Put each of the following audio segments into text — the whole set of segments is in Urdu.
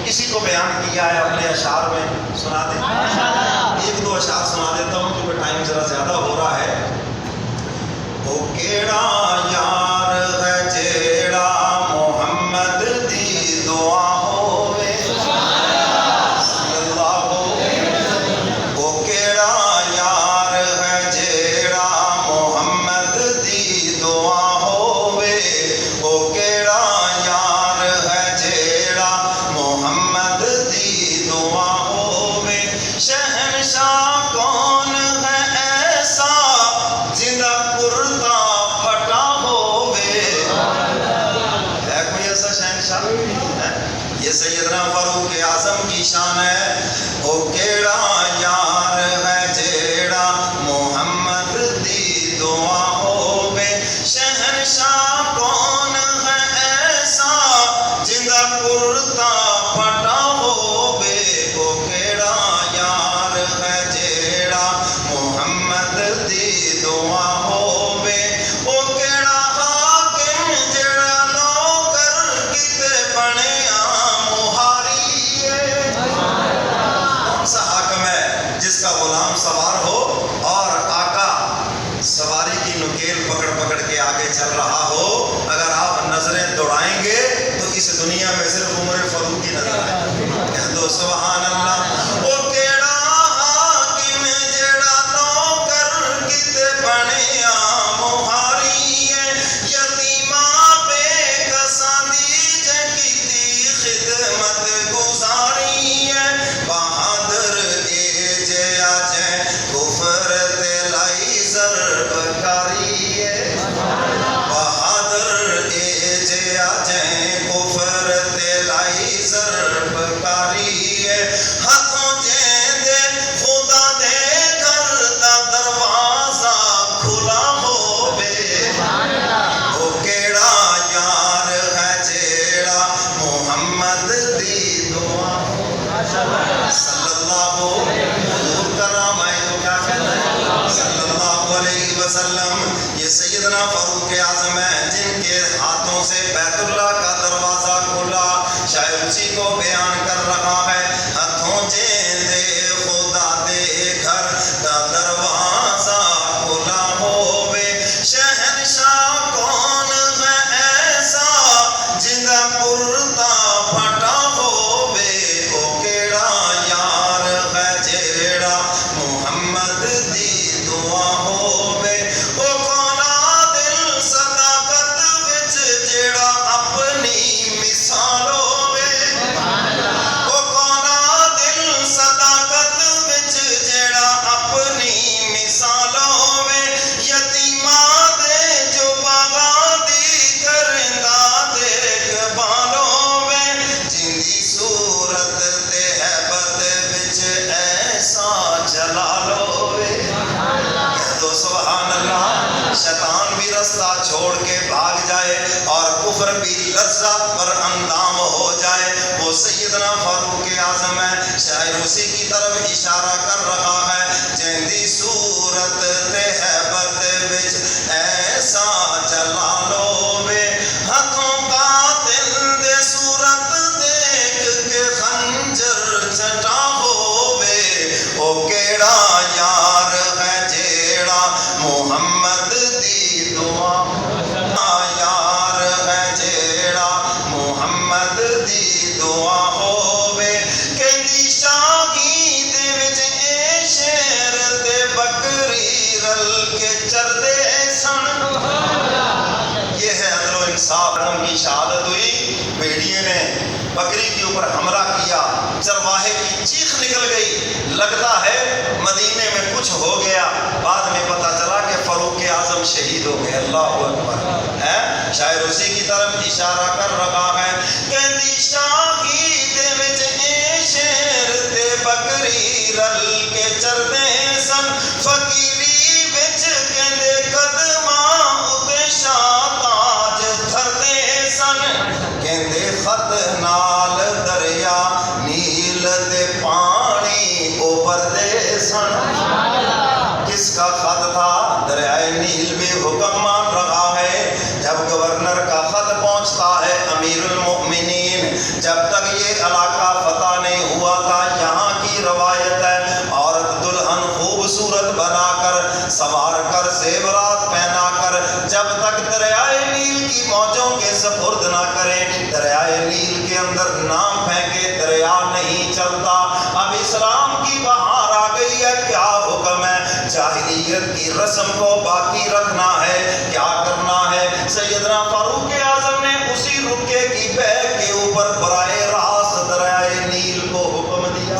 اسی کو بیان کیا ہے اپنے اشعار میں. سنا دیں؟ ایک دو اشعار سنا دیتا ہوں کیونکہ ٹائم ذرا زیادہ ہو رہا ہے. او کیڑا یار ہے جیڑا محمد دی دعا ہووے. صلی اللہ او کیڑا یار ہے جیڑا محمد دی دعا ہووے. او کیڑا یار ہے جیڑا محمد دی دعا ہووے. شہنشاہ کون ہے ایسا جندا کرتا پھٹا ہووے. ہے کوئی ایسا شہنشاہ؟ یہ سیدنا فاروق اعظم کی شان ہے. او کیڑا یار ہے جیڑا محمد دی دعا ہووے. شہنشاہ کون ہے ایسا جندا کرتا پھٹا ہووے. او کیڑا یار ہے جیڑا محمد دی دعا ہووے. او کیڑا حاکم جیڑا نوکر کتے بنیا مہاری ہے. کون سا حاکم ہے جس کا غلام سوار ہو اور آقا سواری کی نکیل پکڑ پکڑ کے آگے چل رہا ہو. اگر آپ نظریں دوڑائیں گے تو اس دنیا میں صرف عمر فاروق کی نظر آئے. کہہ دو سبحان اللہ. او کیڑا حاکم جیڑا نوکر کتے بنیا مہاری ہے. یتیماں بے کساں دی جے کیتی خدمت گزاری ہے. بہادر اے جے آجے کفر تے لائی ضرب کاری ہے. بہادر اے جے آجے کفر تے لائی ضرب کاری ہے. ہاتھوں جیندے خدا دے گھر دا دروازہ کھلا ہووے. او کیڑا یار ہے جیڑا محمد دی دعا ہووے. صلی اللہ حضور کا نام ہے تو کیا کہتا ہے؟ صلی اللہ علیہ وسلم. یہ سیدنا فاروق اعظم ہے جن کے ہاتھوں سے بیت اللہ کا دروازہ کھلا. شاعر اسی کو بیان کر رہا ہے. ہاتھوں جیندے خدا دے گھر دا دروازہ کھلا ہووے. شہنشاہ کون ہے ایسا جندا کرتا پھٹا ہووے. او کیڑا یار ہے جیڑا محمد دی دعا ہووے. او کونا دل صداقت وچ جیڑا اپنی مثال ہووے. او کونا دل صداقت وچ جیڑا اپنی مثال ہووے. یتیماں دے جو باغاں دی کرندا دیکھ بھال ہووے. جندی صورت تے ہیبت وچ ایسا جلال ہووے. کہہ دو سبحان اللہ. شیطان بھی رستہ چھوڑ کے بھاگ جائے اور کفر بھی لذت پر اندام ہو جائے. وہ سیدنا فاروق اعظم ہے. شاعر اسی کی طرف اشارہ کر رہا ہے. جندی صورت تے ہیبت وچ ایسا جلال ہووے. ہاتھوں قاتل دے صورت دیکھ کے خنجر چٹا ہووے. او کیڑا یار ہے جیڑا محمد دی دعا. یار ہے جیڑا محمد دی دعا ہووے. کہندی شاہی دے وچ اے شیر تے بکری رل کے چردے سن. یہ ہے عدل و انصاف. کی شہادت ہوئی. بھیڑیے نے بکری کے اوپر حملہ کیا. چرواہے کی چیخ نکل گئی. لگتا ہے مدینے میں کچھ ہو گیا. بعد میں پتہ چلا کہ فاروق اعظم شہید ہو گئے. اللہ اکبر. ہے شاعر اسی کی طرف اشارہ کر رہا ہے. کہندی شاہی دے وچ اے شیر تے بکری رل کے چردے سن. فقیری وچ کہندے قدماں اُتے شاہ تاج دھردے سن. کہندے خط نال دریا نیل دے پانی اوبردے سن. کس کا خط تھا؟ دریائے نیل بھی حکم مان رہا ہے. جب گورنر کا خط پہنچتا ہے امیر المؤمنین، جب تک یہ علاقہ سیرت کی رسم کو باقی رکھنا ہے، کیا کرنا ہے؟ سیدنا فاروق اعظم نے اسی رکے کی بیک کے اوپر براہ راست دریائے نیل کو حکم دیا۔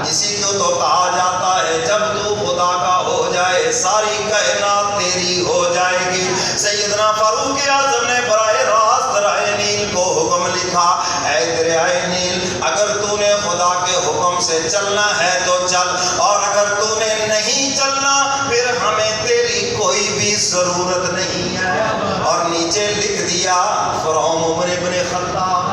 اسی کو تو کہا جاتا ہے جب تو خدا کا ہو جائے ساری کائنات تیری ہو جائے گی۔ سیدنا فاروق اعظم نے براہ راست دریائے نیل کو حکم لکھا، اے دریائے نیل، اگر تو نے خدا کے حکم سے چلنا ہے تو چل، اور اگر تو نے نہیں چلنا پھر ہمیں تیری کوئی بھی ضرورت نہیں ہے۔ اور نیچے لکھ دیا فرعون عمر ابن خطاب،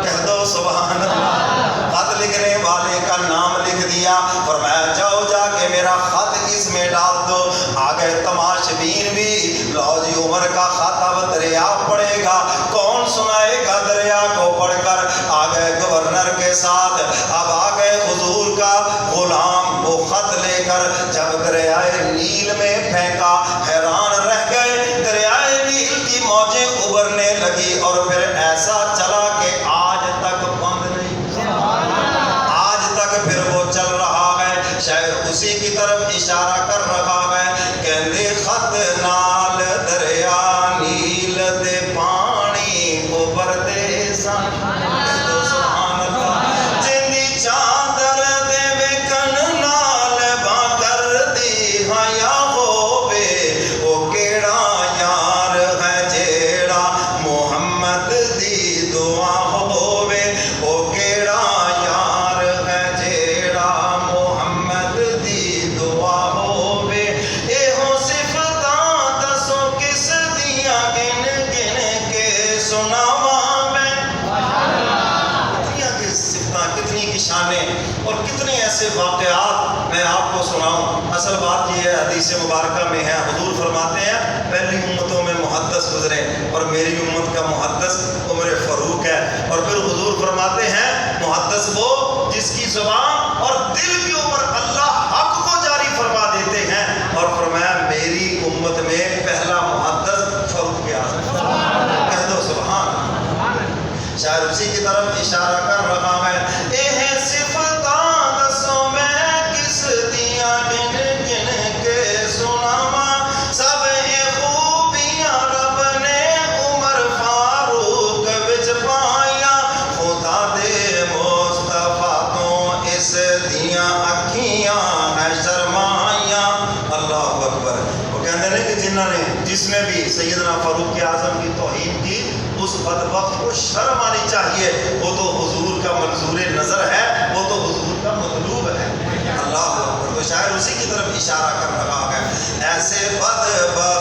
کہہ دو سبحان اللہ۔ خط لکھنے والے کا نام لکھ دیا، فرمایا جاؤ جا کے میرا خط اس میں ڈال دو۔ آگے تماشبین بھی لو جی عمر کا خط اب دریا پڑے گا، کون سنائے گا دریا کو پڑھ کر؟ آگے گورنر کے ساتھ، اب آگے حضور کا غلام وہ خط لے کر جب دریائے نیل میں پھینکا، حیران رہ گئے۔ دریائے نیل کی موجیں ابھرنے لگی اور پھر ایسا چلا کہ آج تک بند نہیں، آج تک پھر وہ چل رہا ہے۔ شاید اسی کی طرف اشارہ کر رہا ہے، کہندے خط نال دریا نیل دے پانی ابھر دے سن، کہہ دو سبحان اللہ۔ جندی چادر دے وکن نال باں کر دی حیا ہووے، او کیڑا یار ہے جیڑا محمد دی دعا ہووے، او کیڑا یار ہے جیڑا محمد دی دعا ہووے۔ ایہو صفتاں دسو کس دیاں گن گن کے سناواں میں، کتنی صفتاں، کتنی کی شانیں اور کتنے ایسے واقعات میں آپ کو سناؤں۔ اصل بات یہ ہے، حدیث مبارکہ میں ہے، حضور فرماتے ہیں پہلی امتوں میں محدث گزرے اور میری امت کا محدث عمر فاروق ہے۔ اور پھر حضور فرماتے ہیں محدث وہ جس کی زبان اور دل کے اوپر اللہ حق کو جاری فرما دیتے ہیں، اور فرمایا میری امت میں پہلا محدث فاروق اعظم، کہہ دو سبحان اللہ۔ شاید اسی کی طرف اشارہ کر رہا ہے، اے صفتاں دسو میں کس دیاں گن گن کے سناواں، سب اے خوبیاں رب نے عمر فاروق وچ پائیاں، خدا دے مصطفیٰ تو اس دیاں اکھیاں ہے شرمائیاں۔ اللہ اکبر۔ وہ کہتے ہیں کہ جس نے بھی سیدنا فاروق اعظم کی توہین کی اس بدبخت کو شرم آنی چاہیے، وہ تو حضور کا منظور نظر ہے، وہ تو حضور کا مطلوب ہے۔ اللہ اکبر۔ تو شاید اسی کی طرف اشارہ کر رہا ہے، ایسے بدبخت